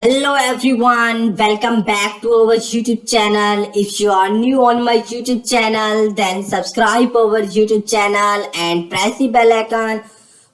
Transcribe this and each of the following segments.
Hello everyone, welcome back to our YouTube channel. If you are new on my YouTube channel, then subscribe our YouTube channel and press the bell icon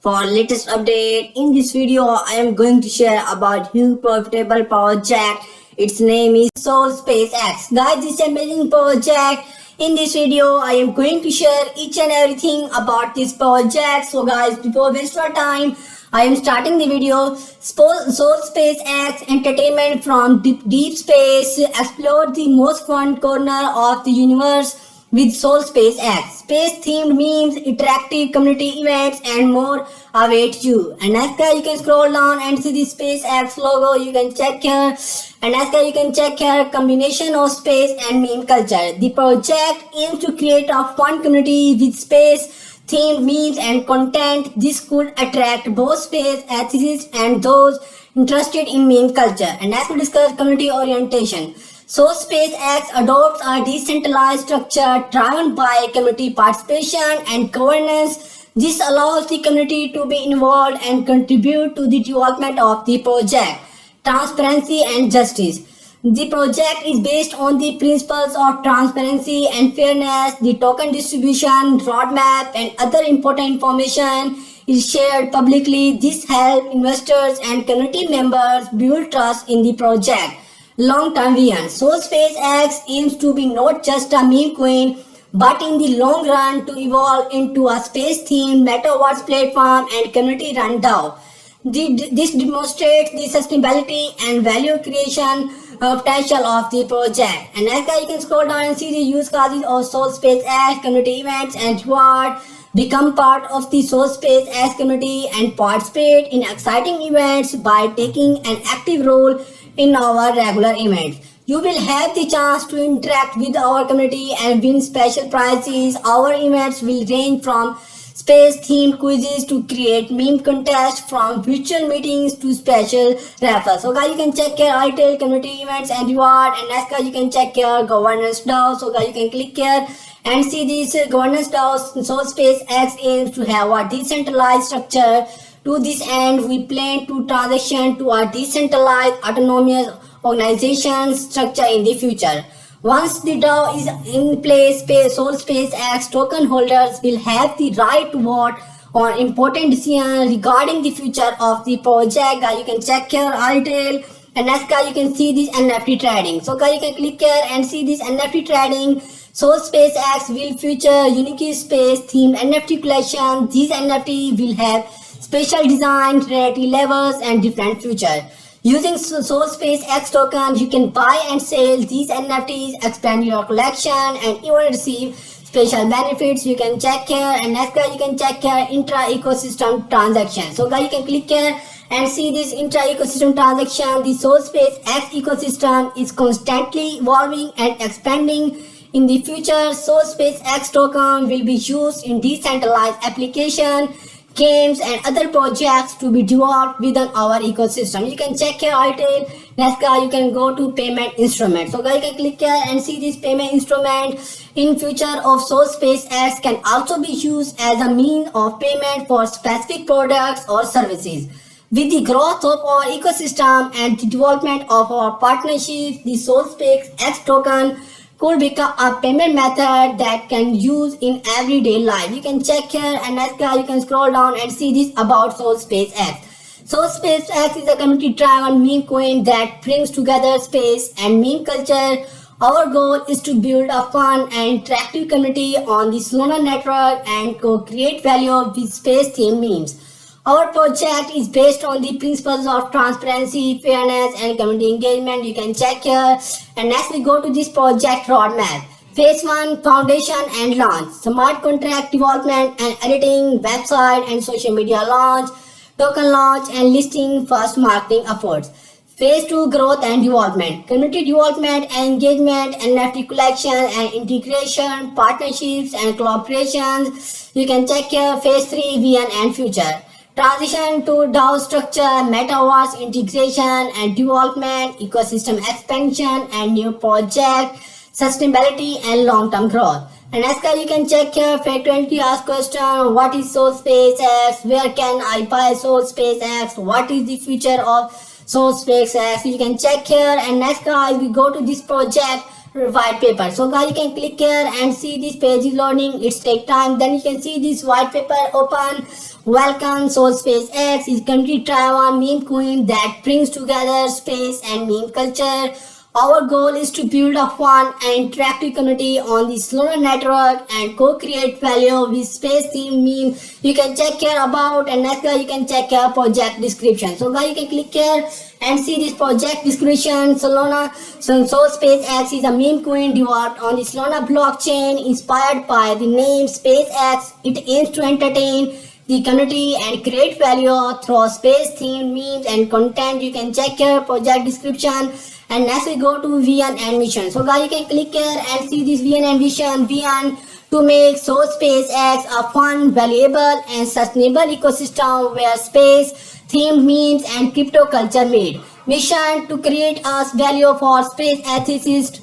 for latest update. In this video, I am going to share about huge profitable project. Its name is Soul SpaceX. Guys, this amazing project. In this video, I am going to share each and everything about this project. So guys, before waste our time, I am starting the video. Soul SpaceX Entertainment from deep space. Explore the most fun corner of the universe with Soul SpaceX. Space-themed memes, interactive community events, and more await you. And as you can scroll down and see the SpaceX logo. You can check here. And as you can check here, combination of space and meme culture. The project aims to create a fun community with space themed memes and content. This could attract both space enthusiasts and those interested in meme culture. And as we discuss community orientation, so SpaceX adopts a decentralized structure driven by community participation and governance. This allows the community to be involved and contribute to the development of the project. Transparency and justice. The project is based on the principles of transparency and fairness. The token distribution, roadmap, and other important information is shared publicly. This helps investors and community members build trust in the project. Long-term vision. So SpaceX aims to be not just a meme queen, but in the long run to evolve into a space-themed metaverse platform and community-run DAO. This demonstrates the sustainability and value creation potential of the project. And as you can scroll down and see the use cases of Soul SpaceX community events and reward. Become part of the Soul SpaceX community and participate in exciting events by taking an active role in our regular events. You will have the chance to interact with our community and win special prizes. Our events will range from space-themed quizzes to create meme contests, from virtual meetings to special raffles. So guys, you can check here ITEL community events and reward, and as guys you can check here governance DAO. So guys, you can click here and see this governance DAO. So SpaceX aims to have a decentralized structure. To this end, we plan to transition to a decentralized autonomous organization structure in the future. Once the DAO is in place, Soul SpaceX token holders will have the right to vote on important decisions regarding the future of the project. You can check here retail, and as you can see this NFT trading. So you can click here and see this NFT trading. Soul SpaceX will feature unique space themed NFT collection. These NFT will have special design, rarity levels, and different features. Using Soul SpaceX tokens, you can buy and sell these NFTs, expand your collection, and even receive special benefits. You can check here, and as you can check here intra-ecosystem transaction. So guys, you can click here and see this intra-ecosystem transaction. The Soul SpaceX ecosystem is constantly evolving and expanding. In the future, Soul SpaceX token will be used in decentralized application, games, and other projects to be developed within our ecosystem. You can check here ITEL. Next you can go to payment instrument. So guys, you can click here and see this payment instrument. In future of Soul SpaceX can also be used as a means of payment for specific products or services. With the growth of our ecosystem and the development of our partnerships, the Soul SpaceX token could become a payment method that can use in everyday life. You can check here, and as you can scroll down and see this about Soul SpaceX. Soul SpaceX is a community-driven meme coin that brings together space and meme culture. Our goal is to build a fun and interactive community on the Solana network and co-create value with space-themed memes. Our project is based on the principles of transparency, fairness, and community engagement. You can check here. And next we go to this project roadmap. Phase 1, foundation and launch. Smart contract development and editing, website and social media launch, token launch and listing, first marketing efforts. Phase 2, growth and development. Community development and engagement, NFT collection and integration, partnerships and collaborations. You can check here. Phase 3, vision and future. Transition to DAO structure, metaverse integration and development, ecosystem expansion and new project, sustainability and long-term growth. And as you can check here, frequently asked question, what is Soul SpaceX? Where can I buy Soul SpaceX? What is the future of So SpaceX, you can check here. And next guys, we go to this project white paper. So guys, you can click here and see this page is loading. It's take time. Then you can see this white paper open. Welcome. So SpaceX is country Taiwan meme queen that brings together space and meme culture. Our goal is to build a fun and interactive community on the Solana network and co-create value with space-themed meme. You can check here about, and next guys you can check here project description. So guys, you can click here and see this project description. Solana, so SpaceX is a meme queen developed on the Solana blockchain, inspired by the name SpaceX. It aims to entertain the community and create value through space-themed memes and content. You can check here project description. And next we go to vision and mission. So guys, you can click here and see this vision and vision. Vision to make so SpaceX a fun, valuable and sustainable ecosystem where space themed memes and crypto culture made. Mission to create us value for space ethicists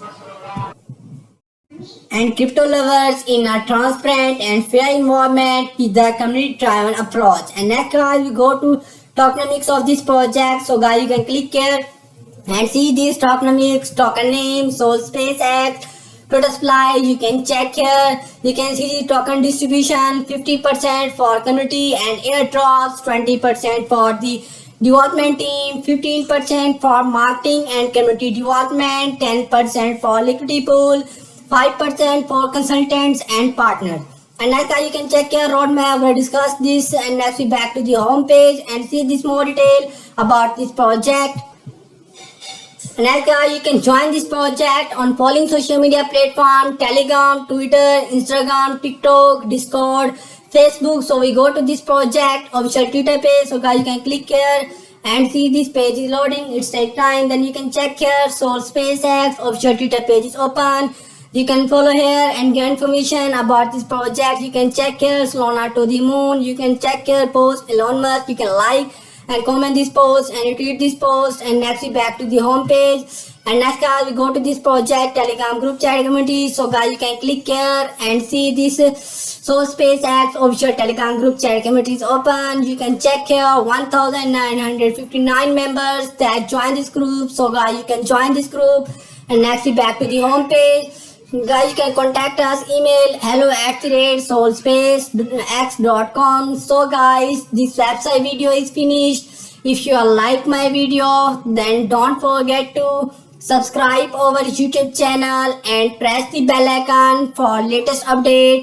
and crypto lovers in a transparent and fair environment with the community-driven approach. And next guys, we go to tokenomics of this project. So guys, you can click here and see this tokenomics, token name, so SpaceX, total supply. You can check here. You can see the token distribution, 50% for community and airdrops, 20% for the development team, 15% for marketing and community development, 10% for liquidity pool, 5% for consultants and partners. And next you can check your roadmap. We'll discuss this, and next we back to the home page and see this more detail about this project. And next you can join this project on following social media platform: Telegram, Twitter, Instagram, TikTok, Discord, Facebook. So we go to this project official Twitter page. So guys, you can click here and see this page is loading. It's take time. Then you can check here. So SpaceX official Twitter page is open. You can follow here and get information about this project. You can check here Solana to the moon. You can check here post Elon Musk. You can like and comment this post and retweet this post. And next we back to the home page. And next guys, we go to this project Telegram group chat community. So guys, you can click here and see this so SpaceX official Telegram group chat community is open. You can check here 1959 members that join this group. So guys, you can join this group. And next we back to the home page. Guys, you can contact us, email hello@solspacex.com. So guys, this website video is finished. If you like my video, then don't forget to subscribe our YouTube channel and press the bell icon for latest update.